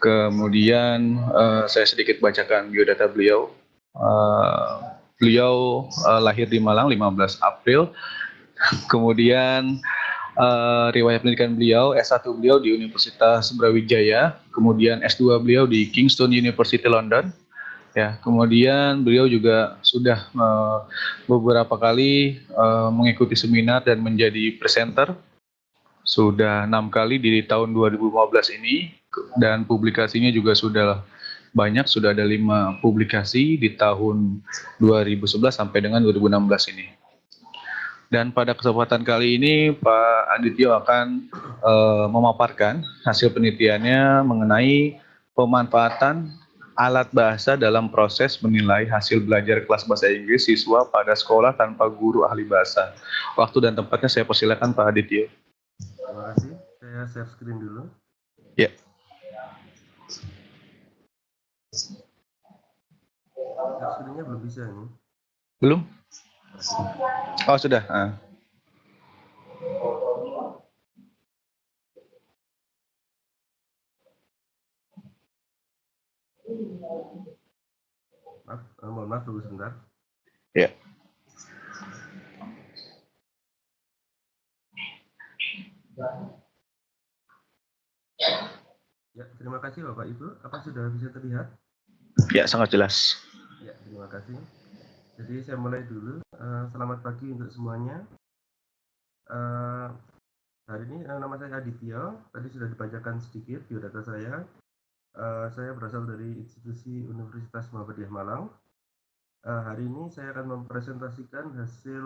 Kemudian saya sedikit bacakan biodata beliau. Beliau lahir di Malang 15 April. Kemudian riwayat pendidikan beliau, S1 beliau di Universitas Brawijaya, kemudian S2 beliau di Kingston University London. Ya, kemudian beliau juga sudah beberapa kali mengikuti seminar dan menjadi presenter. Sudah 6 kali di tahun 2015 ini, dan publikasinya juga sudah banyak, sudah ada 5 publikasi di tahun 2011 sampai dengan 2016 ini. Dan pada kesempatan kali ini Pak Adityo akan memaparkan hasil penelitiannya mengenai pemanfaatan alat bahasa dalam proses menilai hasil belajar kelas bahasa Inggris siswa pada sekolah tanpa guru ahli bahasa. Waktu dan tempatnya saya persilakan Pak Adityo. Terima kasih. Saya share screen dulu. Ya. Share screen-nya belum bisa ini. Belum? Sudah. Oh, sudah. Mohon maaf tunggu sebentar. Ya. Ya, terima kasih Bapak Ibu. Apa sudah bisa terlihat? Ya, sangat jelas. Ya, terima kasih. Jadi saya mulai dulu. Selamat pagi untuk semuanya. Hari ini nama saya Adityo. Tadi sudah dibacakan sedikit biodata saya. Saya berasal dari institusi Universitas Muhammadiyah Malang. Hari ini saya akan mempresentasikan hasil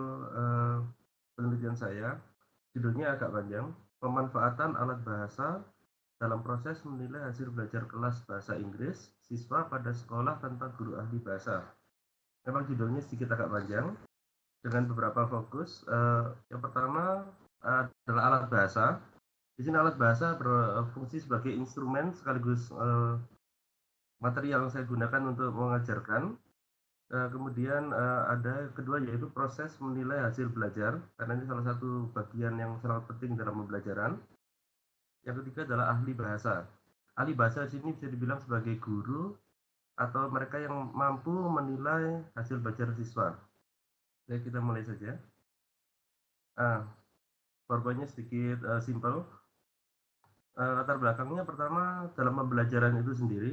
penelitian saya. Judulnya agak panjang, pemanfaatan alat bahasa dalam proses menilai hasil belajar kelas bahasa Inggris siswa pada sekolah tanpa guru ahli bahasa. Memang judulnya sedikit agak panjang, dengan beberapa fokus. Yang pertama adalah alat bahasa. Di sini alat bahasa berfungsi sebagai instrumen sekaligus materi yang saya gunakan untuk mengajarkan. Kemudian ada kedua yaitu proses menilai hasil belajar, karena ini salah satu bagian yang sangat penting dalam pembelajaran. Yang ketiga adalah ahli bahasa. Ahli bahasa di sini bisa dibilang sebagai guru atau mereka yang mampu menilai hasil belajar siswa. Jadi kita mulai saja. PowerPoint-nya sedikit simple. Latar belakangnya pertama dalam pembelajaran itu sendiri.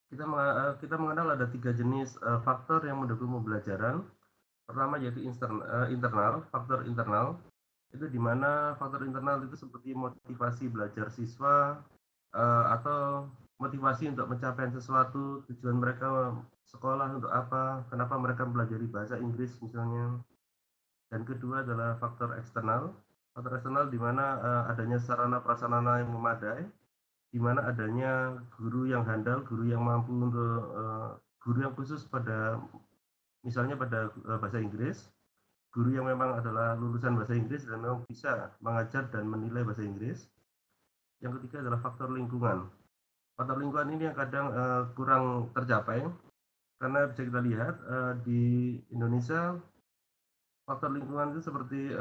Kita mengenal ada 3 jenis faktor yang mendukung pembelajaran. Pertama yaitu internal, faktor internal. Itu di mana faktor internal itu seperti motivasi belajar siswa atau motivasi untuk mencapai sesuatu, tujuan mereka sekolah untuk apa, kenapa mereka mempelajari bahasa Inggris misalnya. Dan kedua adalah faktor eksternal. Faktor eksternal di mana adanya sarana prasarana yang memadai, di mana adanya guru yang handal, guru yang mampu untuk guru yang khusus pada misalnya pada bahasa Inggris, guru yang memang adalah lulusan bahasa Inggris dan memang bisa mengajar dan menilai bahasa Inggris. Yang ketiga adalah faktor lingkungan. Faktor lingkungan ini yang kadang kurang tercapai, karena bisa kita lihat di Indonesia faktor lingkungan itu seperti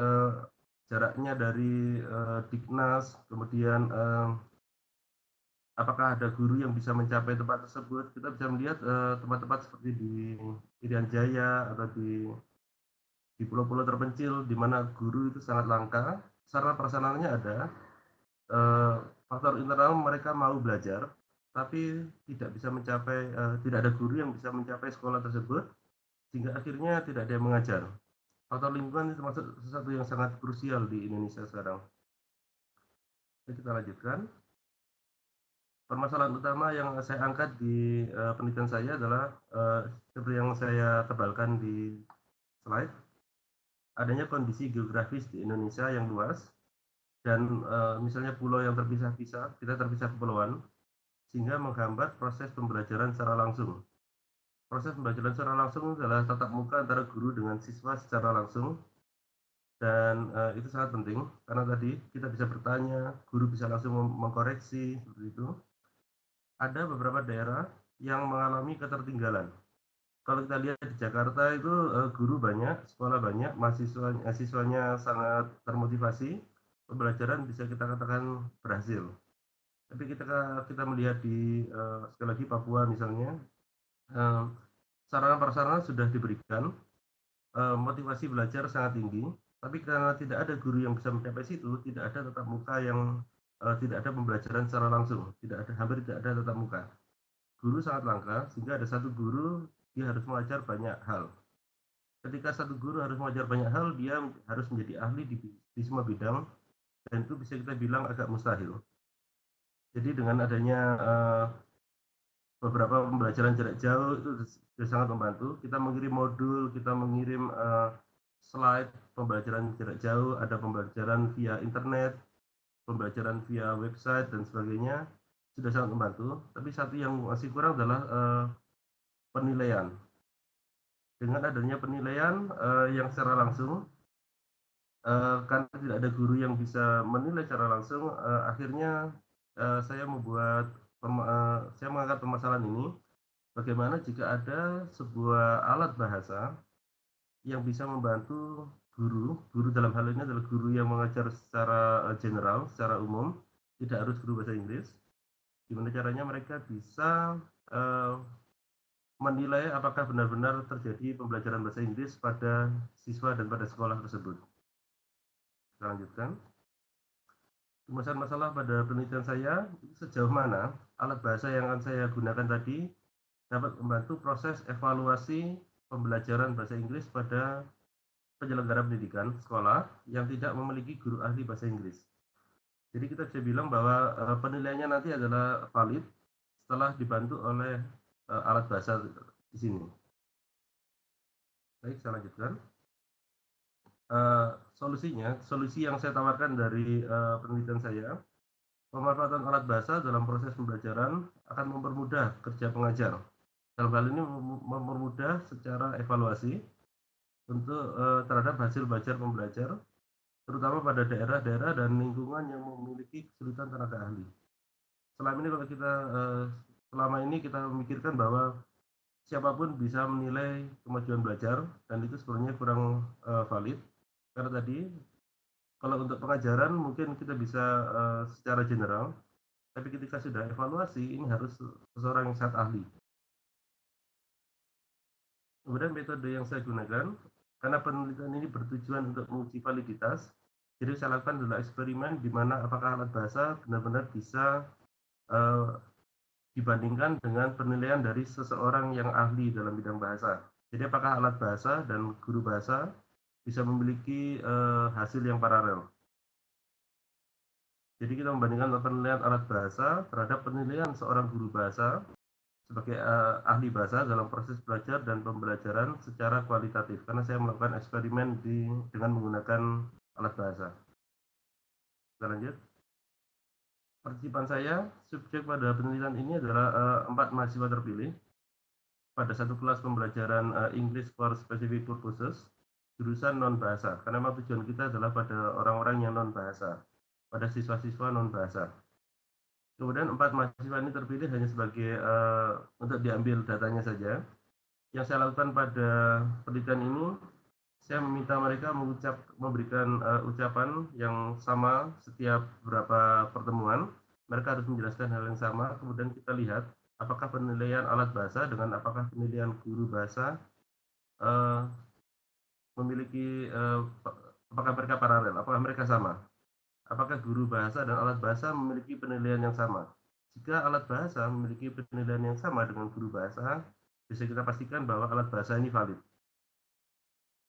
jaraknya dari Diknas, kemudian apakah ada guru yang bisa mencapai tempat tersebut. Kita bisa melihat tempat-tempat seperti di Irian Jaya atau di pulau-pulau terpencil di mana guru itu sangat langka. Sarana prasarananya ada, faktor internal mereka mau belajar, tapi tidak bisa mencapai, tidak ada guru yang bisa mencapai sekolah tersebut, sehingga akhirnya tidak ada yang mengajar. Faktor lingkungan itu termasuk sesuatu yang sangat krusial di Indonesia sekarang. Jadi kita lanjutkan. Permasalahan utama yang saya angkat di penelitian saya adalah seperti yang saya tebalkan di slide, adanya kondisi geografis di Indonesia yang luas, dan misalnya pulau yang terpisah-pisah, kita terpisah kepulauan, sehingga menghambat proses pembelajaran secara langsung. Proses pembelajaran secara langsung adalah tatap muka antara guru dengan siswa secara langsung, dan itu sangat penting karena tadi kita bisa bertanya, guru bisa langsung mengkoreksi seperti itu. Ada beberapa daerah yang mengalami ketertinggalan. Kalau kita lihat di Jakarta itu guru banyak, sekolah banyak, siswanya sangat termotivasi, pembelajaran bisa kita katakan berhasil. Tapi kita melihat di sekali lagi Papua misalnya, sarana prasarana sudah diberikan, motivasi belajar sangat tinggi, tapi karena tidak ada guru yang bisa mencapai situ, tidak ada tatap muka yang tidak ada pembelajaran secara langsung, hampir tidak ada tatap muka. Guru sangat langka, sehingga ada satu guru dia harus mengajar banyak hal. Ketika satu guru harus mengajar banyak hal, dia harus menjadi ahli di semua bidang, dan itu bisa kita bilang agak mustahil. Jadi dengan adanya beberapa pembelajaran jarak jauh itu sudah sangat membantu. Kita mengirim modul, kita mengirim slide pembelajaran jarak jauh, ada pembelajaran via internet, pembelajaran via website dan sebagainya, sudah sangat membantu. Tapi satu yang masih kurang adalah penilaian. Dengan adanya penilaian yang secara langsung, karena tidak ada guru yang bisa menilai secara langsung, akhirnya saya mengangkat permasalahan ini. Bagaimana jika ada sebuah alat bahasa yang bisa membantu guru dalam hal ini adalah guru yang mengajar secara general, secara umum, tidak harus guru bahasa Inggris. Gimana caranya mereka bisa menilai apakah benar-benar terjadi pembelajaran bahasa Inggris pada siswa dan pada sekolah tersebut. Kita lanjutkan. Masalah pada penelitian saya, sejauh mana alat bahasa yang akan saya gunakan tadi dapat membantu proses evaluasi pembelajaran bahasa Inggris pada penyelenggara pendidikan sekolah yang tidak memiliki guru ahli bahasa Inggris. Jadi kita bisa bilang bahwa penilaiannya nanti adalah valid setelah dibantu oleh alat bahasa di sini. Baik, saya lanjutkan. Solusi yang saya tawarkan dari penelitian saya, pemanfaatan alat bahasa dalam proses pembelajaran akan mempermudah kerja pengajar. Dalam hal ini mempermudah secara evaluasi untuk terhadap hasil belajar pembelajar, terutama pada daerah-daerah dan lingkungan yang memiliki kesulitan tenaga ahli. Selama ini kita memikirkan bahwa siapapun bisa menilai kemajuan belajar, dan itu sebenarnya kurang valid. Karena tadi, kalau untuk pengajaran mungkin kita bisa secara general, tapi ketika sudah evaluasi, ini harus seseorang yang sangat ahli. Kemudian metode yang saya gunakan, karena penelitian ini bertujuan untuk menguji validitas, jadi saya lakukan adalah eksperimen di mana apakah alat bahasa benar-benar bisa dibandingkan dengan penilaian dari seseorang yang ahli dalam bidang bahasa. Jadi apakah alat bahasa dan guru bahasa bisa memiliki hasil yang paralel. Jadi kita membandingkan penilaian alat bahasa terhadap penilaian seorang guru bahasa sebagai ahli bahasa dalam proses belajar dan pembelajaran secara kualitatif, karena saya melakukan eksperimen dengan menggunakan alat bahasa. Kita lanjut. Partisipan saya, subjek pada penelitian ini adalah 4 mahasiswa terpilih pada satu kelas pembelajaran English for Specific Purposes, jurusan non-bahasa, karena memang tujuan kita adalah pada orang-orang yang non-bahasa, pada siswa-siswa non-bahasa. Kemudian 4 mahasiswa ini terpilih hanya sebagai untuk diambil datanya saja. Yang saya lakukan pada penelitian ini, saya meminta mereka memberikan ucapan yang sama setiap beberapa pertemuan. Mereka harus menjelaskan hal yang sama, kemudian kita lihat apakah penilaian alat bahasa dengan apakah penilaian guru bahasa memiliki apakah mereka paralel, apakah mereka sama. Apakah guru bahasa dan alat bahasa memiliki penilaian yang sama? Jika alat bahasa memiliki penilaian yang sama dengan guru bahasa, bisa kita pastikan bahwa alat bahasa ini valid.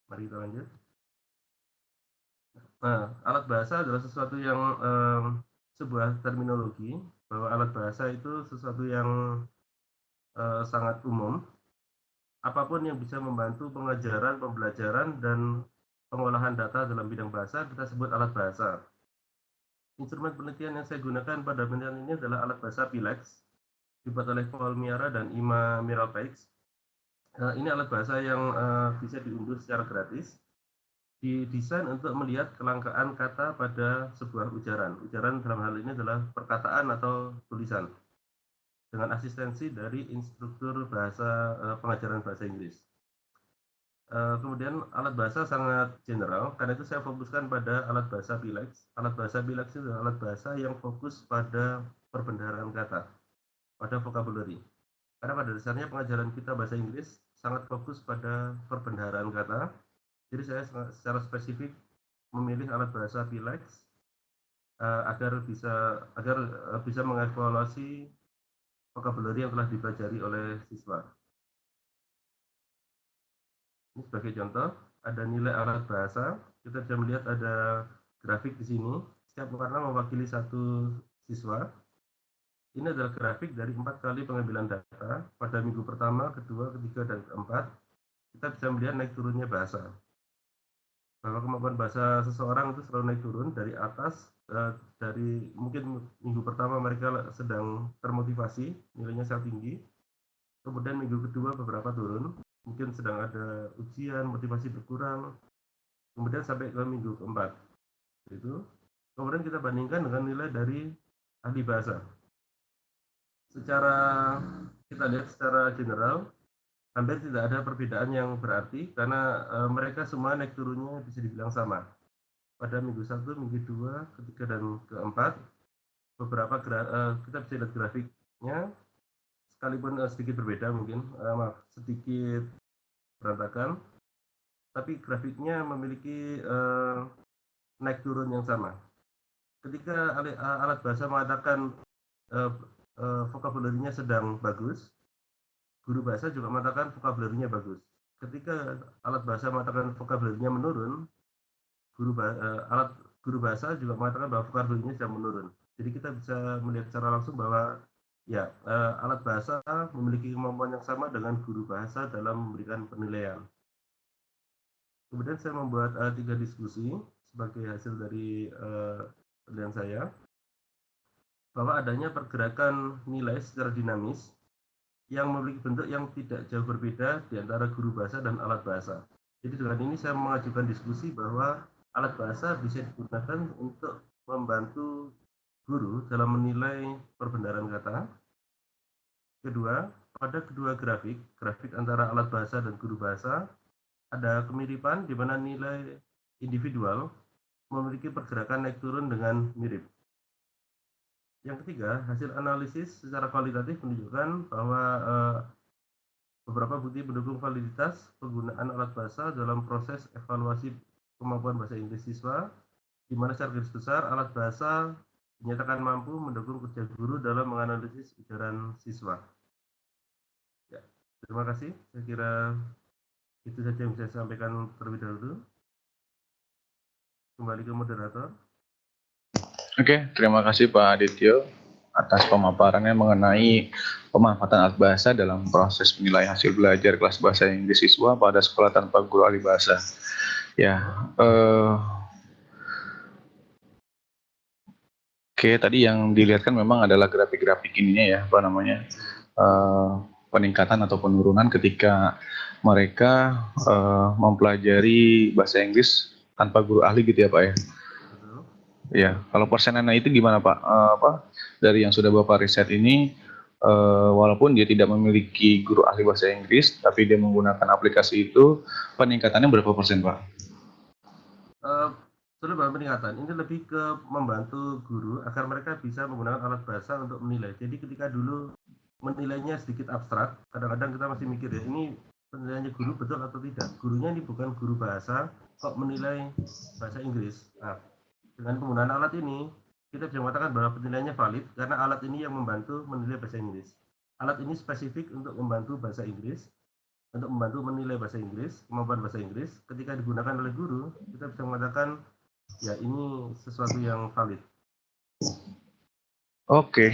Mari kita lanjut. Nah, alat bahasa adalah sesuatu yang sebuah terminologi, bahwa alat bahasa itu sesuatu yang sangat umum. Apapun yang bisa membantu pengajaran, pembelajaran, dan pengolahan data dalam bidang bahasa kita sebut alat bahasa. Instrumen penelitian yang saya gunakan pada penelitian ini adalah alat bahasa PILEX, dibuat oleh Paul Miara dan Ima Miralpeix. Ini alat bahasa yang bisa diunduh secara gratis, didesain untuk melihat kelangkaan kata pada sebuah ujaran. Ujaran dalam hal ini adalah perkataan atau tulisan, dengan asistensi dari instruktur bahasa pengajaran bahasa Inggris. Kemudian alat bahasa sangat general, karena itu saya fokuskan pada alat bahasa PILEX. Alat bahasa PILEX itu adalah alat bahasa yang fokus pada perbendaharaan kata pada vocabulary. Karena pada dasarnya pengajaran kita bahasa Inggris sangat fokus pada perbendaharaan kata. Jadi saya secara spesifik memilih alat bahasa PLEX agar bisa mengevaluasi vocabulary yang telah dipelajari oleh siswa. Ini sebagai contoh, ada nilai alat bahasa. Kita bisa melihat ada grafik di sini. Setiap warna mewakili satu siswa. Ini adalah grafik dari 4 kali pengambilan data pada minggu pertama, kedua, ketiga, dan keempat. Kita bisa melihat naik turunnya bahasa. Bahwa kemampuan bahasa seseorang itu selalu naik turun dari atas. Dari mungkin minggu pertama mereka sedang termotivasi, nilainya sangat tinggi. Kemudian minggu kedua beberapa turun, mungkin sedang ada ujian, motivasi berkurang. Kemudian sampai ke minggu keempat. Itu. Kemudian kita bandingkan dengan nilai dari ahli bahasa. Secara kita lihat secara general, hampir tidak ada perbedaan yang berarti karena mereka semua naik turunnya bisa dibilang sama. Pada minggu 1, minggu 2, ketiga, dan keempat, beberapa kita bisa lihat grafiknya, sekalipun sedikit berbeda mungkin, sedikit berantakan, tapi grafiknya memiliki naik turun yang sama. Ketika alat bahasa mengatakan vocabulary-nya sedang bagus, guru bahasa juga mengatakan vocabulary-nya bagus. Ketika alat bahasa mengatakan vocabulary-nya menurun, guru bahasa juga mengatakan bahwa vocabulary-nya sedang menurun. Jadi kita bisa melihat secara langsung bahwa ya alat bahasa memiliki kemampuan yang sama dengan guru bahasa dalam memberikan penilaian. Kemudian saya membuat 3 diskusi sebagai hasil dari penilaian saya, bahwa adanya pergerakan nilai secara dinamis yang memiliki bentuk yang tidak jauh berbeda di antara guru bahasa dan alat bahasa. Jadi dengan ini saya mengajukan diskusi bahwa alat bahasa bisa digunakan untuk membantu guru dalam menilai perbendaharaan kata. Kedua, pada kedua grafik antara alat bahasa dan guru bahasa, ada kemiripan di mana nilai individual memiliki pergerakan naik turun dengan mirip. Yang ketiga, hasil analisis secara kualitatif menunjukkan bahwa beberapa bukti pendukung validitas penggunaan alat bahasa dalam proses evaluasi kemampuan bahasa Inggris siswa, di mana secara garis besar alat bahasa dinyatakan mampu mendukung kerja guru dalam menganalisis ujaran siswa. Ya, terima kasih. Saya kira itu saja yang bisa saya sampaikan terlebih dahulu. Kembali ke moderator. Oke, terima kasih Pak Adityo atas pemaparannya mengenai pemanfaatan alat bahasa dalam proses penilaian hasil belajar kelas bahasa Inggris siswa pada sekolah tanpa guru ahli bahasa. Ya, oke, tadi yang dilihat kan memang adalah grafik-grafik ininya ya, apa namanya, peningkatan atau penurunan ketika mereka mempelajari bahasa Inggris tanpa guru ahli gitu ya Pak ya. Betul. Ya, kalau persenannya itu gimana Pak? Dari yang sudah Bapak riset ini, walaupun dia tidak memiliki guru ahli bahasa Inggris, tapi dia menggunakan aplikasi itu, peningkatannya berapa persen Pak? Sudah peningkatan. Ini lebih ke membantu guru agar mereka bisa menggunakan alat bahasa untuk menilai. Jadi ketika dulu menilainya sedikit abstrak, kadang-kadang kita masih mikir ya, ini penilaiannya guru betul atau tidak. Gurunya ini bukan guru bahasa, kok menilai bahasa Inggris. Nah, dengan penggunaan alat ini, kita bisa mengatakan bahwa penilaiannya valid karena alat ini yang membantu menilai bahasa Inggris. Alat ini spesifik untuk membantu bahasa Inggris, untuk membantu menilai bahasa Inggris, kemampuan bahasa Inggris. Ketika digunakan oleh guru, kita bisa mengatakan ya ini sesuatu yang valid. Oke.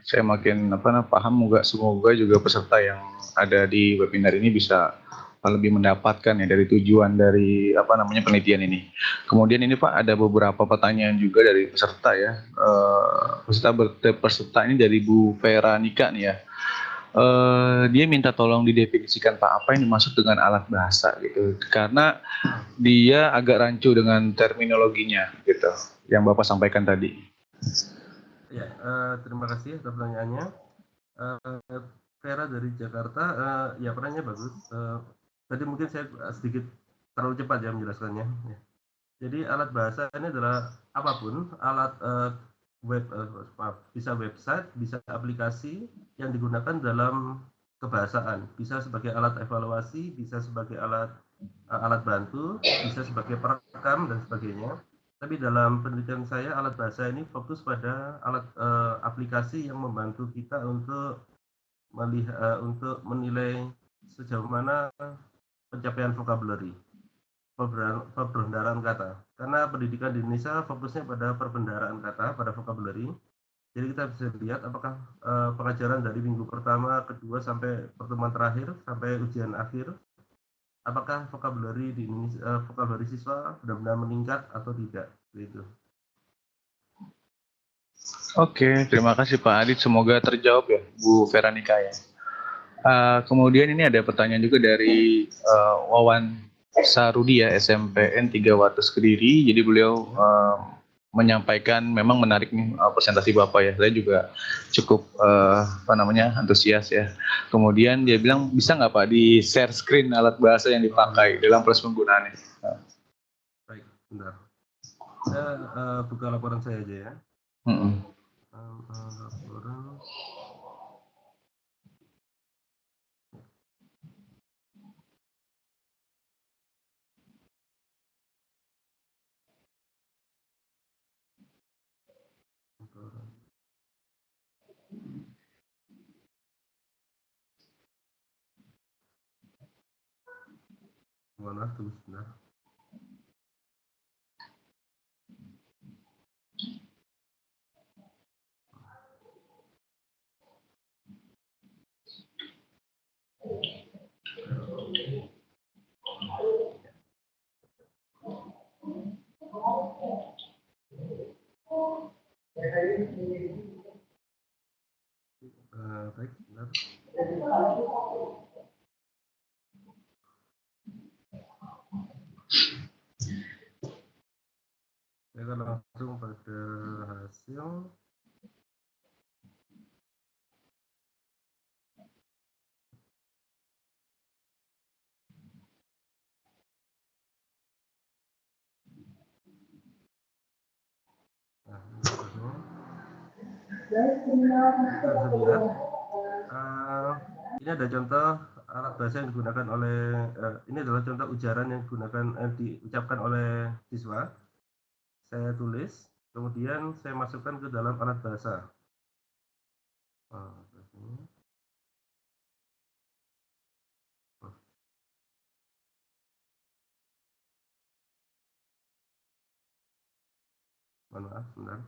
Saya makin paham. Semoga juga peserta yang ada di webinar ini bisa lebih mendapatkan ya dari tujuan dari penelitian ini. Kemudian ini Pak ada beberapa pertanyaan juga dari peserta ya. Peserta ini dari Bu Vera Nika nih ya. Dia minta tolong didefinisikan Pak apa yang dimaksud dengan alat bahasa gitu. Karena dia agak rancu dengan terminologinya gitu yang Bapak sampaikan tadi. Ya, terima kasih atas pertanyaannya. Vera dari Jakarta, ya pertanyaannya bagus. Tadi mungkin saya sedikit terlalu cepat ya menjelaskannya. Ya. Jadi alat bahasa ini adalah apapun alat bisa website, bisa aplikasi yang digunakan dalam kebahasaan, bisa sebagai alat evaluasi, bisa sebagai alat bantu, bisa sebagai perekam dan sebagainya. Tapi dalam penelitian saya, alat bahasa ini fokus pada aplikasi yang membantu kita untuk untuk menilai sejauh mana pencapaian vocabulary, perbendaharaan kata. Karena pendidikan di Indonesia fokusnya pada perbendaharaan kata, pada vocabulary. Jadi kita bisa lihat apakah pengajaran dari minggu pertama, kedua sampai pertemuan terakhir, sampai ujian akhir, apakah vocabulary di Indonesia, vocabulary siswa benar-benar meningkat atau tidak, gitu. Oke, terima kasih Pak Adit. Semoga terjawab ya, Bu Veronica ya. Kemudian ini ada pertanyaan juga dari Wawan Sarudi ya, SMPN 3 Wates Kediri. Jadi beliau menyampaikan memang menarik nih presentasi Bapak ya. Saya juga cukup antusias ya. Kemudian dia bilang bisa nggak Pak di share screen alat bahasa yang dipakai dalam proses penggunaannya? Baik, bentar. Saya buka laporan saya aja ya. Laporan. Mana? Tunggu sebentar. Baik, benar. Saya akan langsung pada hasil. Nah, kita bisa lihat. Ini ada contoh alat bahasa yang digunakan oleh ini adalah contoh ujaran yang diucapkan oleh siswa. Saya tulis, kemudian saya masukkan ke dalam alat bahasa. Maaf, bentar.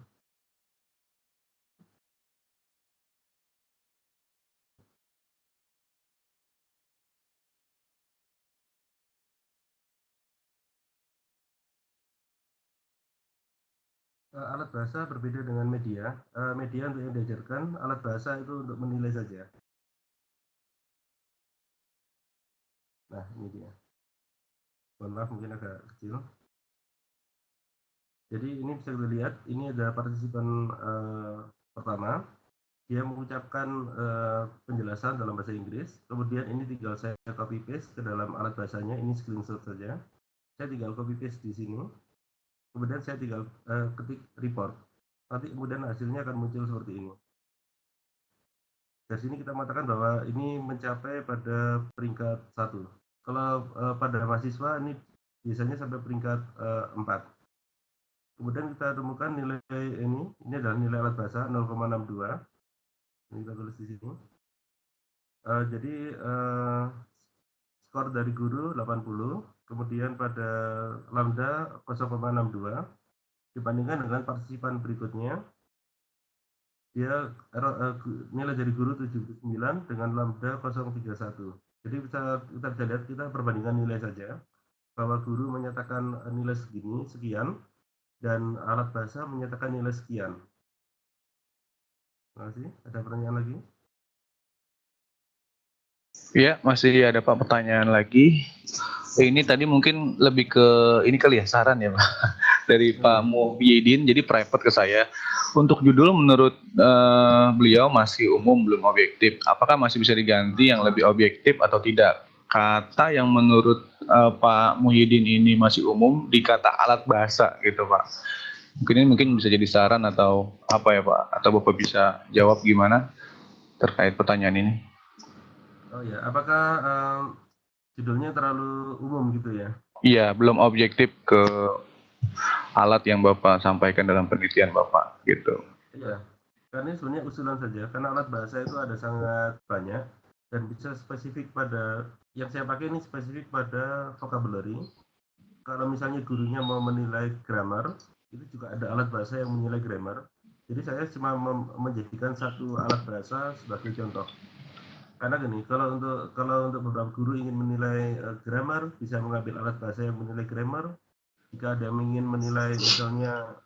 Alat bahasa berbeda dengan media. Media untuk yang diajarkan, alat bahasa itu untuk menilai saja. Nah, ini dia. Mohon maaf, mungkin agak kecil. Jadi ini bisa dilihat, ini ada partisipan pertama. Dia mengucapkan penjelasan dalam bahasa Inggris. Kemudian ini tinggal saya copy paste ke dalam alat bahasanya. Ini screenshot saja. Saya tinggal copy paste di sini. Kemudian saya tinggal ketik report. Nanti kemudian hasilnya akan muncul seperti ini. Dari sini kita mengatakan bahwa ini mencapai pada peringkat 1. Kalau pada mahasiswa ini biasanya sampai peringkat 4. Kemudian kita temukan nilai ini adalah nilai alat bahasa 0,62. Ini kita tulis di sini. Jadi skor dari guru 80, kemudian pada lambda 0,62 dibandingkan dengan partisipan berikutnya. Dia nilai dari guru 79 dengan lambda 031. Jadi kita bisa lihat, kita perbandingan nilai saja bahwa guru menyatakan nilai segini sekian dan alat bahasa menyatakan nilai sekian. Terima kasih. Ada pertanyaan lagi? Iya, masih ada Pak pertanyaan lagi. Ini tadi mungkin lebih ke ini kali ya, saran ya Pak dari Pak Muhyiddin, jadi private ke saya. Untuk judul menurut beliau masih umum, belum objektif. Apakah masih bisa diganti yang lebih objektif atau tidak? Kata yang menurut Pak Muhyiddin ini masih umum di kata alat bahasa gitu Pak. Mungkin ini bisa jadi saran atau apa ya Pak? Atau Bapak bisa jawab gimana terkait pertanyaan ini? Oh ya, apakah judulnya terlalu umum gitu ya? Iya, belum objektif ke alat yang Bapak sampaikan dalam penelitian Bapak gitu. Iya, karena ini sebenarnya usulan saja, karena alat bahasa itu ada sangat banyak dan bisa spesifik pada, yang saya pakai ini spesifik pada vocabulary. Kalau misalnya gurunya mau menilai grammar, itu juga ada alat bahasa yang menilai grammar. Jadi saya cuma menjadikan satu alat bahasa sebagai contoh. Karena gini, kalau untuk beberapa guru ingin menilai grammar, bisa mengambil alat bahasa yang menilai grammar. Jika ada yang ingin menilai misalnya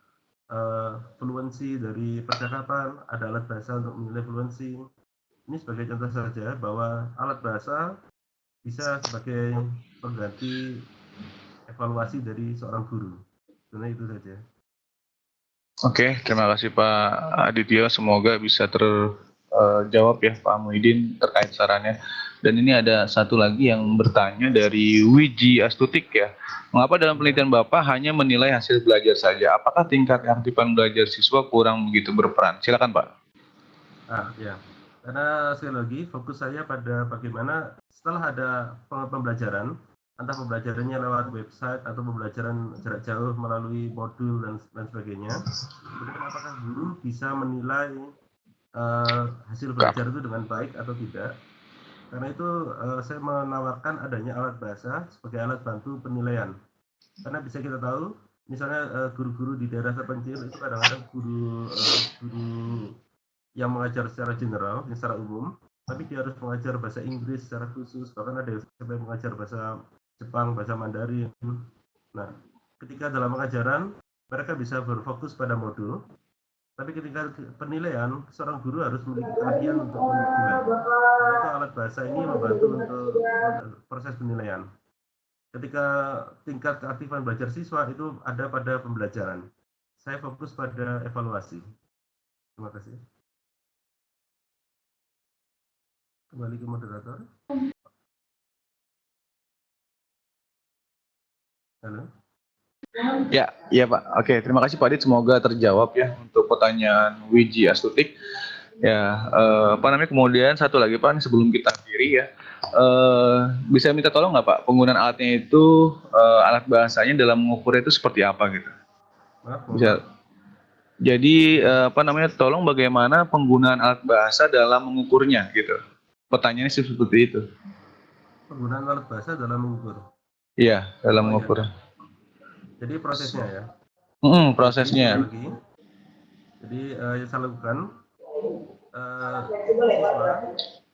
fluensi dari percakapan, ada alat bahasa untuk menilai fluensi. Ini sebagai contoh saja bahwa alat bahasa bisa sebagai pengganti evaluasi dari seorang guru. Sebenarnya itu saja. Oke, terima kasih Pak Aditya. Semoga bisa terjawab ya Pak Muhyiddin terkait sarannya. Dan ini ada satu lagi yang bertanya dari Wiji Astutik ya. Mengapa dalam Ya. penelitian Bapak hanya menilai hasil belajar saja? Apakah tingkat keaktifan belajar siswa kurang begitu berperan? Silakan Pak. Ya. Karena sekali lagi fokus saya pada bagaimana setelah ada pembelajaran, entah pembelajarannya lewat website atau pembelajaran jarak jauh melalui modul dan sebagainya. Kemudian apakah guru bisa menilai hasil Kak. belajar itu dengan baik atau tidak? Karena itu saya menawarkan adanya alat bahasa sebagai alat bantu penilaian. Karena bisa kita tahu, misalnya guru-guru di daerah terpencil itu kadang-kadang guru yang mengajar secara general, secara umum, tapi dia harus mengajar bahasa Inggris secara khusus, bahkan ada yang mengajar bahasa Jepang, bahasa Mandarin. Nah, ketika dalam pengajaran, mereka bisa berfokus pada modul, tapi ketika penilaian, seorang guru harus memiliki keahlian untuk menilai. Karena itu alat bahasa ini membantu untuk proses penilaian. Ketika tingkat keaktifan belajar siswa itu ada pada pembelajaran. Saya fokus pada evaluasi. Terima kasih. Kembali ke moderator. Halo. Ya, iya Pak. Oke, terima kasih Pak Adit. Semoga terjawab ya untuk pertanyaan Wiji Astutik. Ya, apa namanya, kemudian satu lagi Pak, sebelum kita akhiri ya, bisa minta tolong nggak Pak, penggunaan alatnya itu, alat bahasanya dalam mengukurnya itu seperti apa gitu? Maaf, mohon Bisa. maaf. Jadi, apa namanya, tolong bagaimana penggunaan alat bahasa dalam mengukurnya gitu. Pertanyaannya seperti itu. Penggunaan alat bahasa dalam mengukur. Iya, dalam Oh ya, mengukur. jadi prosesnya ya. Jadi sekali Prosesnya. lagi, yang saya lakukan, siswa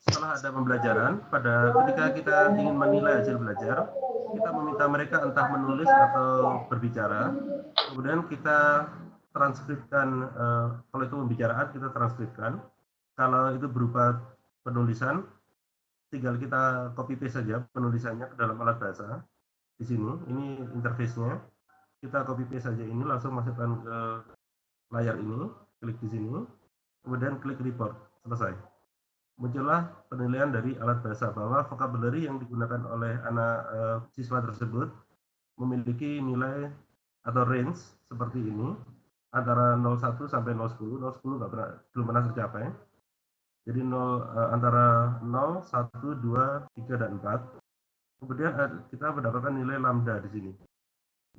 setelah ada pembelajaran, pada ketika kita ingin menilai hasil belajar, kita meminta mereka entah menulis atau berbicara, kemudian kita transkripkan, kalau itu pembicaraan kita transkripkan, kalau itu berupa penulisan, tinggal kita copy paste saja penulisannya ke dalam alat bahasa. Di sini, ini interface-nya, kita copy paste saja ini, langsung masukkan ke layar ini, klik di sini, kemudian klik report, selesai. Muncullah penilaian dari alat bahasa bahwa vocabulary yang digunakan oleh anak siswa tersebut memiliki nilai atau range seperti ini, antara 01 sampai 010, 010 belum pernah tercapai. Jadi antara 0, 1, 2, 3, dan 4. Kemudian kita mendapatkan nilai lambda di sini.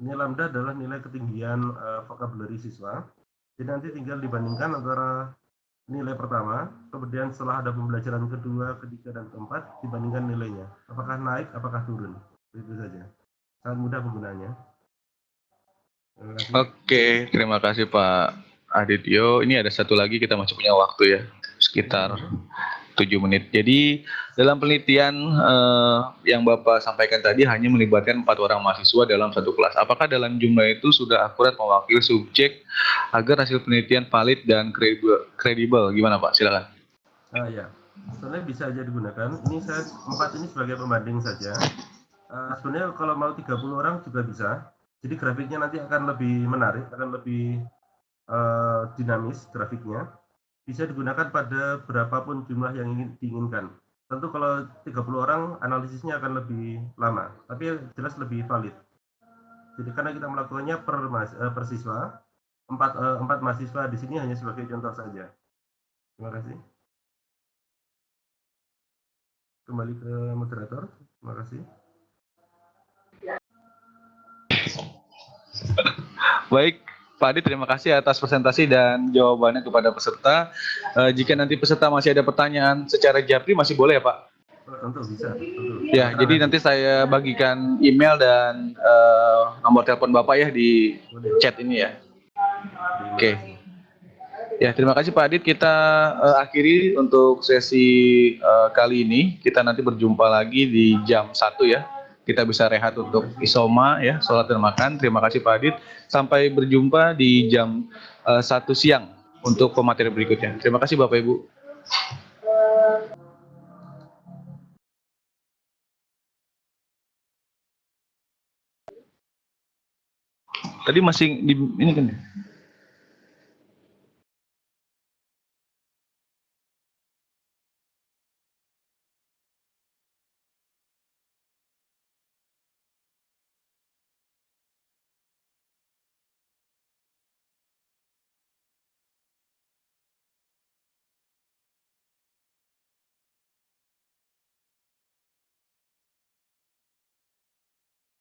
Ini lambda adalah nilai ketinggian vocabulary siswa. Jadi nanti tinggal dibandingkan antara nilai pertama, kemudian setelah ada pembelajaran kedua, ketiga, dan keempat, dibandingkan nilainya. Apakah naik, apakah turun. Itu saja. Sangat mudah penggunaannya. Terima kasih. Oke, terima kasih Pak Adityo. Ini ada satu lagi, kita masih punya waktu ya, Ya, sekitar boleh. 7 menit. Jadi dalam penelitian yang Bapak sampaikan tadi hanya melibatkan 4 orang mahasiswa dalam satu kelas. Apakah dalam jumlah itu sudah akurat mewakili subjek agar hasil penelitian valid dan kredibel? Gimana Pak? Silakan. Ya, sebenarnya bisa aja digunakan. Ini saya 4 ini sebagai pembanding saja. Sebenarnya kalau mau 30 orang juga bisa. Jadi grafiknya nanti akan lebih menarik, akan lebih dinamis grafiknya. Bisa digunakan pada berapapun jumlah yang ingin diinginkan. Tentu kalau 30 orang analisisnya akan lebih lama, tapi jelas lebih valid. Jadi karena kita melakukannya per siswa, empat mahasiswa di sini hanya sebagai contoh saja. Terima kasih. Kembali ke moderator. Terima kasih. Baik, Pak Adi, terima kasih atas presentasi dan jawabannya kepada peserta. Jika nanti peserta masih ada pertanyaan secara japri masih boleh ya Pak? Tentu bisa. Tentu. Ya, jadi nanti saya bagikan email dan nomor telepon Bapak ya di chat ini ya. Oke. Ya, terima kasih Pak Adit. Kita akhiri untuk sesi kali ini. Kita nanti berjumpa lagi di jam 1 ya. Kita bisa rehat untuk isoma ya, sholat dan makan. Terima kasih Pak Adit. Sampai berjumpa di jam 1 siang untuk pemateri berikutnya. Terima kasih Bapak Ibu. Tadi masih di ini kan?